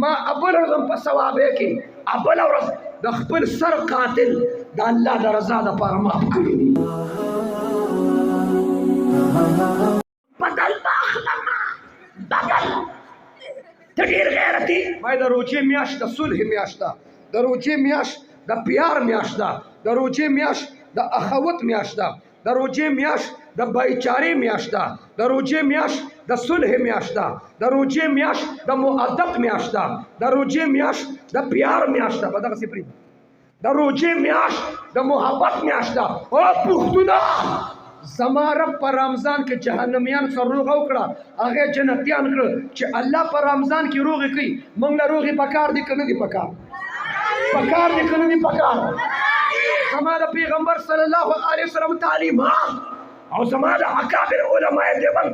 ما ابل ورځ په ثوابه کې ابل ورځ د خپل سر قاتل د الله د رضا لپاره معاف کړی دي. بدل باخلما بدل ته ډېر غیرتي وای د روجې میاشت د صلح میاشت ده، د روجې میاشت د پیار میاشت ده، د روجې میاشت د اخوت میاشت ده، د روجې میاشت د بایچارې میاشت ده، د روجې میاشت د صلح میاشت ده، د روجې میاشت د مؤدب میاشت ده، د روجې میاشت د پیار میاشت ده. په دغسې پرېږدي د روجې میاشت د محبت میاشت ده. او پښتونه زما رب په رمضان کې جهنمیان سره روغه وکړه، هغې جنتیان کړه چې الله په رمضان کې روغې کوي. موږ له روغې پکار دي که نه دي پکار؟ پکار دي که نه دي پکار؟ زما د پیغمبر صلی الله علیه وسلم تعلیمات او زما د اکابر علماء دیوبند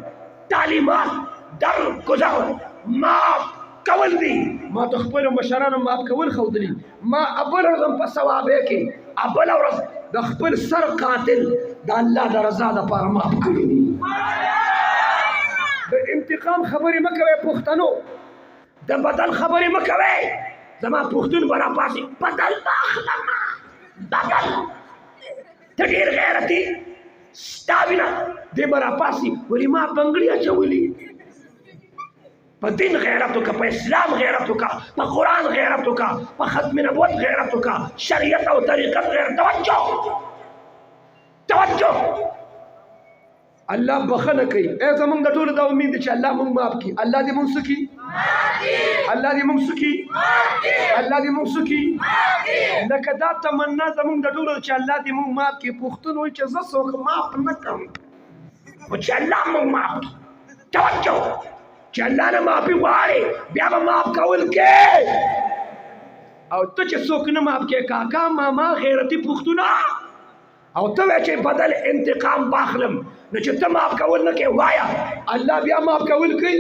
تعلیمات در گذر معاف کول دي. ما د خپلو مشرانو معاف کول ښودلي. ما اول ورځ په ثوابه کې اول ورځ د خپل سر قاتل د الله د رضا لپاره معاف کړي دي. د انتقام خبرې مه کوئ پښتنو، د بدل خبرې مه کوئ. زما پښتون به راپاسي بدل به اخلمه بدل ته ډېر غیرتي ستا وینه دې به راپاسي ولې ما بنګړي اچولي. په دین غیرت وکړه، په اسلام غیرت وکړه، په قرآن غیرت وکړه، په ختم نبوت غیرت وکړه، شریعت او طریقت غیرت. توجه الله بخنه کوي. ای زمونږ د ټولو دا امید دی چې الله مونږ معاف کړي. الله دې مونږ څه کړي؟ الله دې مونږ څه کړي؟ الله دې مونږ څه کړي؟ لکه دا تمنا زمونږ د ټولو چې الله دې مونږ معاف کړي. پښتون وایي چې زه څوک معاف نه کړم، خو چې الله مونږ معاف کړي. توجه چې الله نه معافي غواړې بیا به معاف کول کې. او ته چې څوک نه معاف کې کاکا ماما غیرتي پښتونه او ته وایې چې بدل انتقام باخلم، نو چې ته معاف کول نه کې وایه الله بیا معاف کول کوي.